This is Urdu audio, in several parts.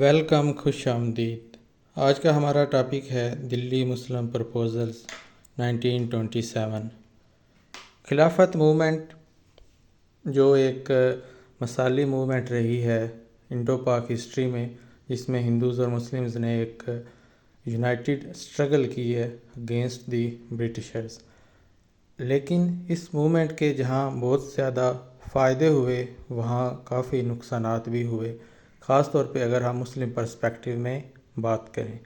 ویلکم، خوش آمدید۔ آج کا ہمارا ٹاپک ہے دلی مسلم پرپوزلز 1927۔ خلافت موومنٹ جو ایک مثالی موومنٹ رہی ہے انڈو پاک ہسٹری میں، جس میں ہندوز اور مسلمز نے ایک یونائٹڈ اسٹرگل کی ہے اگینسٹ دی برٹشرز۔ لیکن اس موومنٹ کے جہاں بہت زیادہ فائدے ہوئے وہاں کافی نقصانات بھی ہوئے، خاص طور پہ اگر ہم مسلم پرسپیکٹیو میں بات کریں۔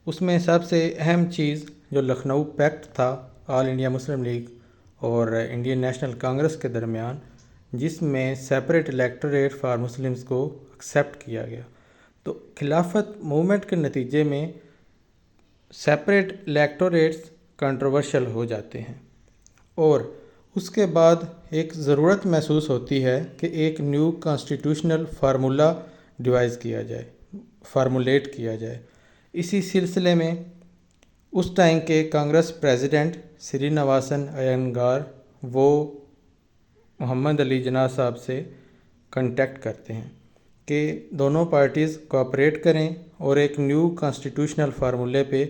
اس میں سب سے اہم چیز جو لکھنؤ پیکٹ تھا آل انڈیا مسلم لیگ اور انڈین نیشنل کانگریس کے درمیان، جس میں سیپریٹ الیکٹوریٹ فار مسلمز کو ایکسیپٹ کیا گیا، تو خلافت موومنٹ کے نتیجے میں سیپریٹ الیکٹوریٹس کنٹروورشل ہو جاتے ہیں، اور اس کے بعد ایک ضرورت محسوس ہوتی ہے کہ ایک نیو کانسٹیٹیوشنل فارمولا فارمولیٹ کیا جائے۔ اسی سلسلے میں اس ٹائم کے کانگریس پریزیڈنٹ سری نواسن ایینگار وہ محمد علی جناح صاحب سے کنٹیکٹ کرتے ہیں کہ دونوں پارٹیز کوآپریٹ کریں اور ایک نیو کانسٹیٹیوشنل فارمولے پہ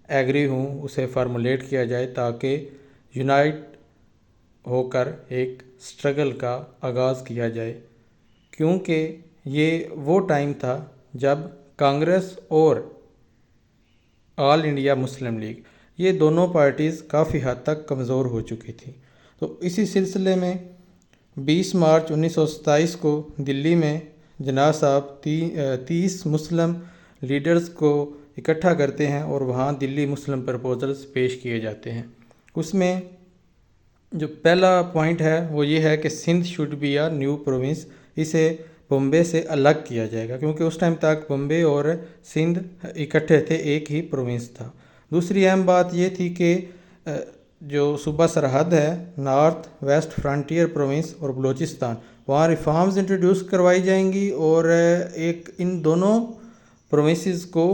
ایگری ہوں، اسے فارمولیٹ کیا جائے تاکہ یونائٹ ہو کر ایک اسٹرگل کا آغاز کیا جائے، کیونکہ یہ وہ ٹائم تھا جب کانگریس اور آل انڈیا مسلم لیگ یہ دونوں پارٹیز کافی حد تک کمزور ہو چکی تھی۔ تو اسی سلسلے میں 20 مارچ 1927 کو دلی میں جناح صاحب 30 مسلم لیڈرز کو اکٹھا کرتے ہیں اور وہاں دلی مسلم پرپوزلز پیش کیے جاتے ہیں۔ اس میں جو پہلا پوائنٹ ہے وہ یہ ہے کہ Sindh should be a new province, اسے بمبے سے الگ کیا جائے گا، کیونکہ اس ٹائم تک بمبے اور سندھ اکٹھے تھے، ایک ہی پروونس تھا۔ دوسری اہم بات یہ تھی کہ جو صوبہ سرحد ہے نارتھ ویسٹ فرنٹیئر پروونس اور بلوچستان، وہاں ریفارمز انٹروڈیوس کروائی جائیں گی اور ایک ان دونوں پروونسز کو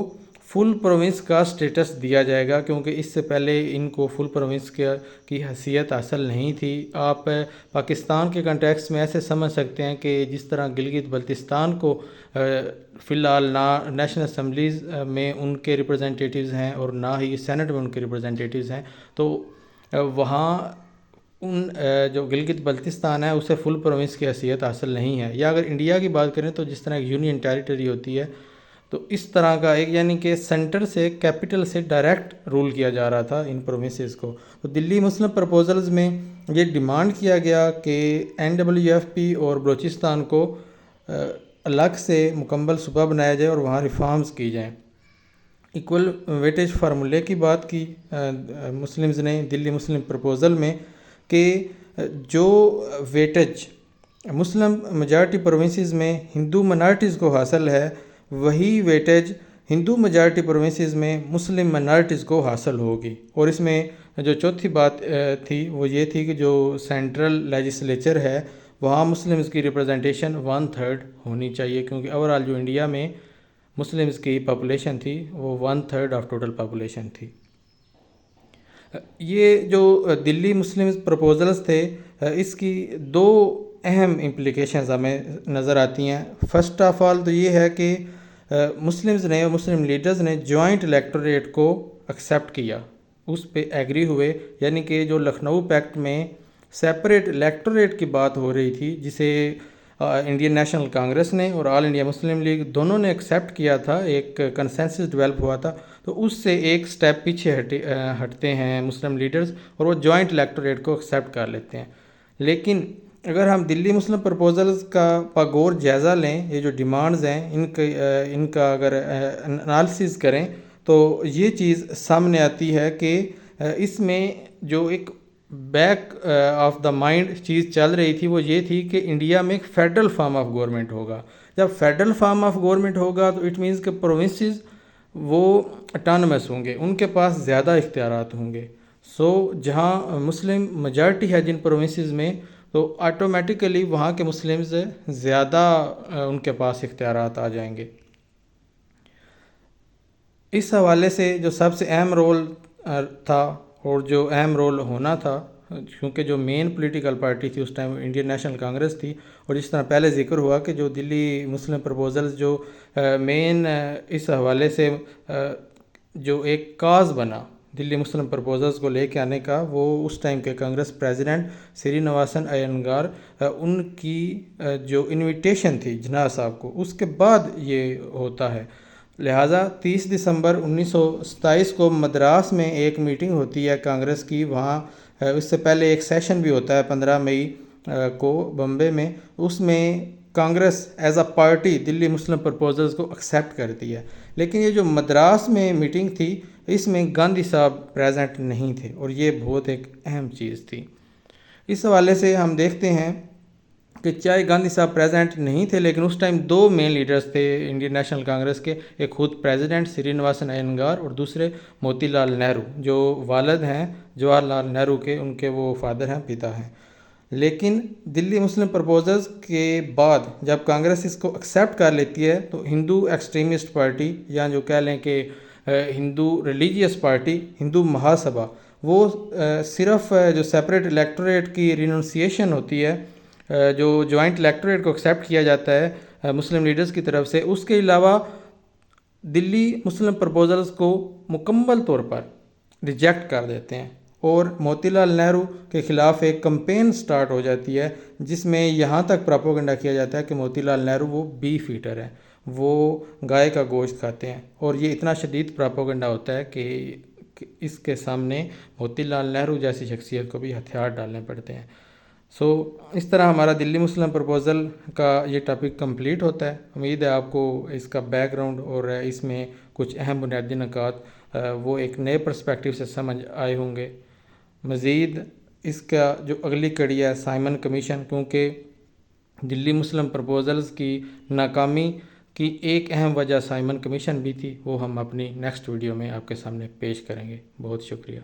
فل پروونس کا سٹیٹس دیا جائے گا، کیونکہ اس سے پہلے ان کو فل پروونس کی حیثیت حاصل نہیں تھی۔ آپ پاکستان کے کنٹیکس میں ایسے سمجھ سکتے ہیں کہ جس طرح گلگت بلتستان کو فی الحال نہ نیشنل اسمبلیز میں ان کے ریپرزنٹیٹیوز ہیں اور نہ ہی سینٹ میں ان کے ریپرزنٹیٹیوز ہیں، تو وہاں ان جو گلگت بلتستان ہے اسے فل پروونس کی حیثیت حاصل نہیں ہے۔ یا اگر انڈیا کی بات کریں تو جس طرح ایک یونین ٹیریٹری ہوتی ہے، تو اس طرح کا ایک یعنی کہ سینٹر سے کیپٹل سے ڈائریکٹ رول کیا جا رہا تھا ان پروونسز کو۔ تو دلی مسلم پرپوزلز میں یہ ڈیمانڈ کیا گیا کہ NWFP اور بلوچستان کو الگ سے مکمل صوبہ بنایا جائے اور وہاں ریفارمز کی جائیں۔ ایکول ویٹیج فارمولے کی بات کی مسلمز نے دلی مسلم پرپوزل میں کہ جو ویٹیج مسلم میجارٹی پروونسز میں ہندو منارٹیز کو حاصل ہے، وہی ویٹیج ہندو میجارٹی پروونسز میں مسلم منارٹیز کو حاصل ہوگی۔ اور اس میں جو چوتھی بات تھی وہ یہ تھی کہ جو سینٹرل لیجسلیچر ہے وہاں مسلمز کی ریپرزنٹیشن 1/3 ہونی چاہیے، کیونکہ اوورآل جو انڈیا میں مسلمز کی پاپولیشن تھی وہ 1/3 آف ٹوٹل پاپولیشن تھی۔ یہ جو دلی مسلم پرپوزلز تھے اس کی دو اہم امپلیکیشنز ہمیں نظر آتی ہیں۔ فرسٹ آف آل تو یہ ہے کہ مسلمز نے اور مسلم لیڈرز نے جوائنٹ الیکٹوریٹ کو ایکسیپٹ کیا، اس پہ ایگری ہوئے، یعنی کہ جو لکھنؤ پیکٹ میں سیپریٹ الیکٹوریٹ کی بات ہو رہی تھی جسے انڈین نیشنل کانگریس نے اور آل انڈیا مسلم لیگ دونوں نے ایکسیپٹ کیا تھا، ایک کنسنسس ڈیولپ ہوا تھا، تو اس سے ایک سٹیپ پیچھے ہٹتے ہیں مسلم لیڈرز اور وہ جوائنٹ الیکٹوریٹ کو ایکسیپٹ کر لیتے ہیں۔ لیکن اگر ہم دلی مسلم پرپوزلز کا غور جائزہ لیں، یہ جو ڈیمانڈز ہیں ان کا اگر انالیسز کریں تو یہ چیز سامنے آتی ہے کہ اس میں جو ایک بیک آف دا مائنڈ چیز چل رہی تھی وہ یہ تھی کہ انڈیا میں ایک فیڈرل فارم آف گورنمنٹ ہوگا۔ جب فیڈرل فارم آف گورنمنٹ ہوگا تو اٹ مینز کہ پروونسز وہ اٹانومس ہوں گے، ان کے پاس زیادہ اختیارات ہوں گے۔ جہاں مسلم میجارٹی ہے جن پروونسز میں، تو آٹومیٹیکلی وہاں کے مسلمز زیادہ ان کے پاس اختیارات آ جائیں گے۔ اس حوالے سے جو سب سے اہم رول تھا اور جو اہم رول ہونا تھا کیونکہ جو مین پولیٹیکل پارٹی تھی اس ٹائم انڈین نیشنل کانگریس تھی، اور جس طرح پہلے ذکر ہوا کہ جو دلی مسلم پرپوزلز جو مین اس حوالے سے جو ایک کاز بنا دلی مسلم پرپوزلز کو لے کے آنے کا، وہ اس ٹائم کے کانگریس پریزیڈنٹ سری نواسن ایینگار ان کی جو انویٹیشن تھی جناح صاحب کو، اس کے بعد یہ ہوتا ہے۔ لہٰذا 30 دسمبر 1927 کو مدراس میں ایک میٹنگ ہوتی ہے کانگریس کی، وہاں اس سے پہلے ایک سیشن بھی ہوتا ہے 15 مئی کو بمبے میں، اس میں Congress as a party Delhi Muslim proposals کو ایکسیپٹ کرتی ہے، لیکن یہ جو مدراس میں میٹنگ تھی اس میں گاندھی صاحب پریزنٹ نہیں تھے، اور یہ بہت ایک اہم چیز تھی۔ اس حوالے سے ہم دیکھتے ہیں کہ چاہے گاندھی صاحب پریزنٹ نہیں تھے، لیکن اس ٹائم دو مین لیڈرز تھے انڈین نیشنل کانگریس کے، ایک خود پریزیڈنٹ سری نواسن ایینگار اور دوسرے موتی لال نہرو، جو والد ہیں جواہر لال نہرو کے، ان کے وہ فادر ہیں، پتا ہیں۔ لیکن دلی مسلم پرپوزلز کے بعد جب کانگریس اس کو ایکسیپٹ کر لیتی ہے تو ہندو ایکسٹریمسٹ پارٹی، یا جو کہہ لیں کہ ہندو ریلیجیس پارٹی، ہندو مہاسبھا، وہ صرف جو سیپریٹ الیکٹوریٹ کی رینونسیشن ہوتی ہے، جو جوائنٹ الیکٹوریٹ کو ایکسیپٹ کیا جاتا ہے مسلم لیڈرز کی طرف سے، اس کے علاوہ دلی مسلم پرپوزلز کو مکمل طور پر ریجیکٹ کر دیتے ہیں، اور موتی لال نہرو کے خلاف ایک کمپین سٹارٹ ہو جاتی ہے، جس میں یہاں تک پراپوگنڈا کیا جاتا ہے کہ موتی لال نہرو وہ بیف ایٹر ہیں، وہ گائے کا گوشت کھاتے ہیں، اور یہ اتنا شدید پراپوگنڈا ہوتا ہے کہ اس کے سامنے موتی لال نہرو جیسی شخصیت کو بھی ہتھیار ڈالنے پڑتے ہیں۔ اس طرح ہمارا دلی مسلم پرپوزل کا یہ ٹاپک کمپلیٹ ہوتا ہے۔ امید ہے آپ کو اس کا بیک گراؤنڈ اور اس میں کچھ اہم بنیادی نکات وہ ایک نئے پرسپیکٹیو سے سمجھ آئے ہوں گے۔ مزید اس کا جو اگلی کڑی ہے سائمن کمیشن، کیونکہ دلی مسلم پرپوزلز کی ناکامی کی ایک اہم وجہ سائمن کمیشن بھی تھی، وہ ہم اپنی نیکسٹ ویڈیو میں آپ کے سامنے پیش کریں گے۔ بہت شکریہ۔